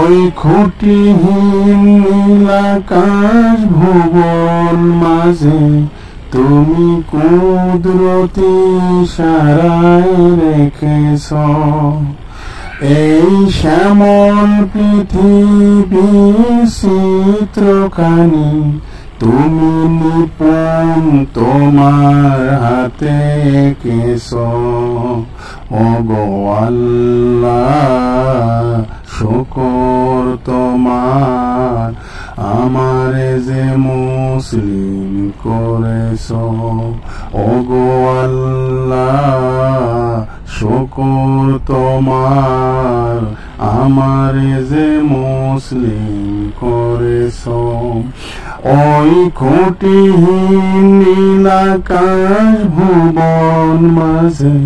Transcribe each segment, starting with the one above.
ওই খুঁটিহীন নীলাকাশ ভুবন মাঝে তুমি কুদরতি ইশারায় রেখেছ এই শ্যামল পৃথিবীর চিত্রখানি তুমি নিপুণ তোমার হাতে এঁকেছ ওগো আল্লাহ শুকর তোমার আমারে যে মুসলিম করেছ ওগো আল্লাহ শুকর তোমার আমারে যে মুসলিম করেছ ওই খুঁটিহীন নীলাকাশ ভুবন মাঝে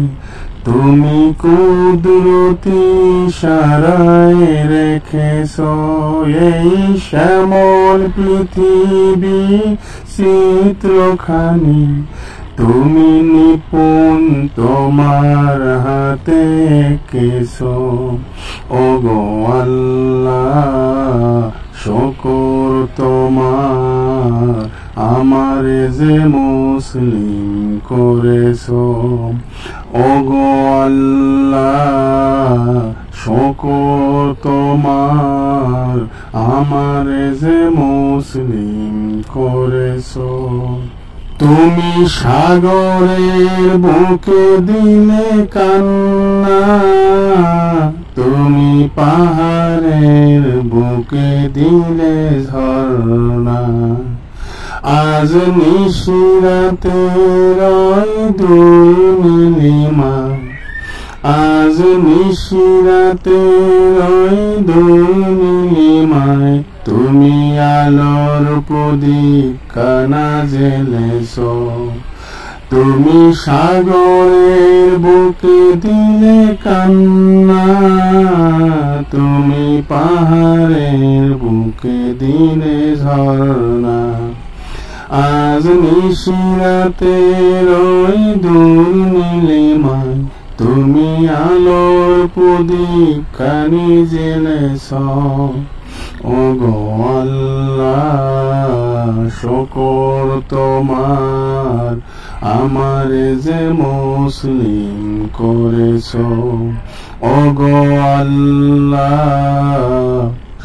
তুমি কুদরতি ইশারায় রেখেছ এই শ্যামল পৃথিবী চিত্রখানি তুমি নিপুণ তোমার হাতে এঁকেছ ওগো আল্লাহ শুকর তোমার আমারে যে মুসলিম করেছ ওগো আল্লাহ শুকর তোমার আমারে যে মুসলিম করেছ তুমি সাগরের বুকে দিলে কান্না তুমি পাহাড়ের বুকে দিলে ঝর্ণা আজ নিশিরাতে রয় দুই নীলিমা আজ নিশিরাতে রয় দুই নীলিমায় তুমি আলোর প্রদীপ কানা জ্বেলেছ তুমি সাগরের বুকে দিলে কান্না তুমি পাহাড়ের বুকে দিলে ঝর্ণা আজ নিশিরাতে রয় দুই নীলিমায় তুমি আলোর প্রদীপ কানি জ্বেলেছ ওগো আল্লাহ শুকর তোমার আমারে যে মুসলিম করেছ ওগো আল্লাহ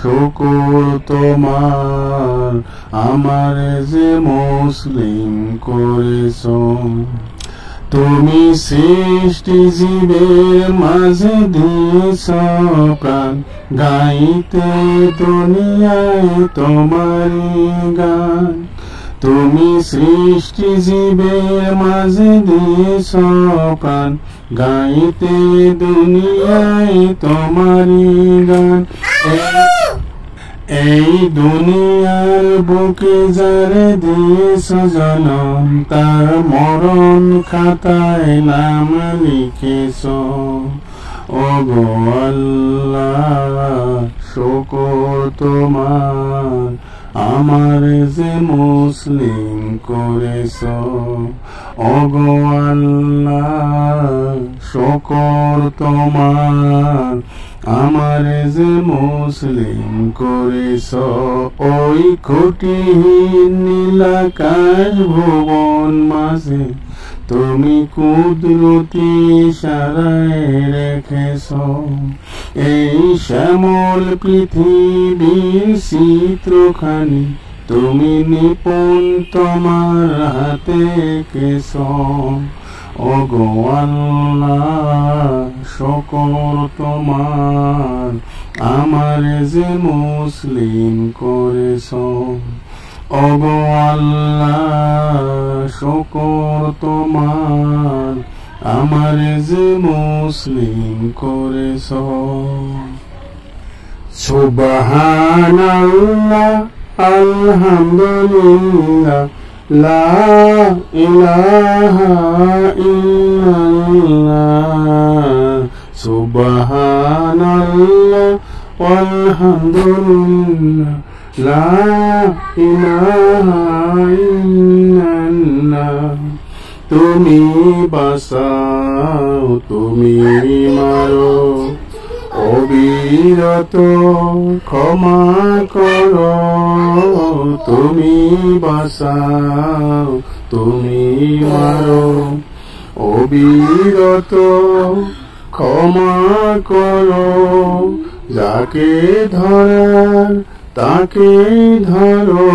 শুকর তোমার আমারে যে মুসলিম করেছ তুমি সৃষ্টি জীবের মাঝে দিয়েছ প্রাণ গাইতে দুনিয়ায় তোমারি গান তুমি সৃষ্টি জীবের মাঝে দিয়েছ প্রাণ গাইতে দুনিয়ায় তোমারি গান এই দুনিয়ার বুকে যারে দিয়েছ জনম তার মরণ খাতায় নাম লিখেছ ওগো আল্লাহ শুকর তোমার আমারে যে মুসলিম করেছ ওগো আল্লাহ শুকর তোমার আমারে যে মুসলিম করেছ ওই খুঁটিহীন নীলাকাশ ভুবন মাঝে তুমি কুদরতি ইশারায় রেখেছ এই শ্যামল পৃথিবীর চিত্রখানি তুমি নিপুণ তোমার হাতে এঁকেছ ওগো আল্লাহ শুকর তোমার আমারে যে মুসলিম করেছ ওগো আল্লাহ শুকর তোমার আমারে যে মুসলিম করেছ সুবহানাল্লাহ আলহামদুলিল্লাহ লা ইলাহা ইল্লাল্লাহ সুবহানাল্লাহ আলহামদুলিল্লাহ লা ইলাহা ইল্লাল্লাহ তুমি বাঁচাও তুমি মারো অবিরত ক্ষমা করো, তুমি বাঁচাও, তুমি মারো। অবিরত ক্ষমা করো, যাকে ধরার তাকে ধরো,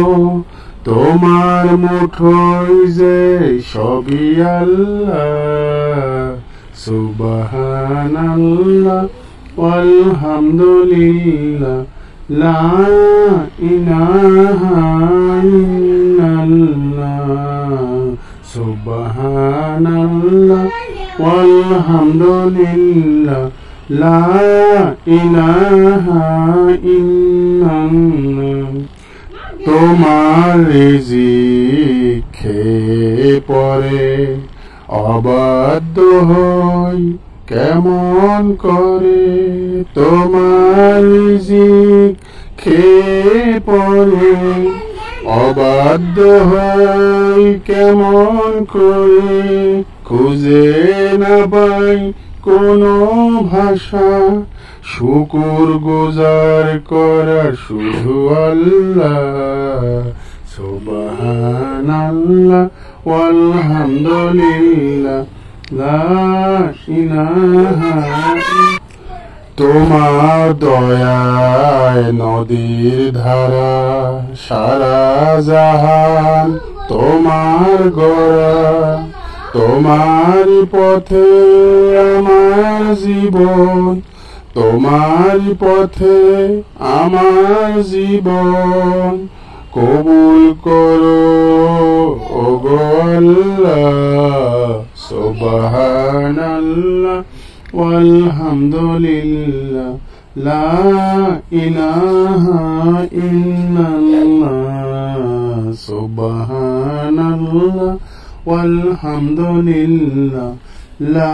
তোমার মুঠোয় যে সবই আল্লাহ। সুবহানাল্লাহ আলহামদুলিল্লাহ, লা ইলাহা ইল্লাল্লাহ। সুবহানাল্লাহ আলহামদুলিল্লাহ, লা ইলাহা ইল্লাল্লাহ। তোমার রিজিক খেয়ে পরে অবাধ্য হই কেমন করে, তোমার রিজিক খেয়ে পরে অবাধ্য হই কেমন করে, খুঁজে না পাই কোনো ভাষা, শুকুর গুজার করার শুধু আল্লাহ। সুবহানাল্লাহ আলহামদুলিল্লাহ, লা ইলাহা। তোমার দয়ায় নদীর ধারা, সারা জাহান তোমার গড়া, তোমার পথে আমার জীবন, তোমার পথে আমার জীবন। কবুল করো ওগো আল্লাহ। সুবহানাল্লাহ আলহামদুলিল্লাহ, লা ইলাহা ইল্লাল্লাহ। সুবহানাল্লাহ আলহামদুলিল্লাহ, লা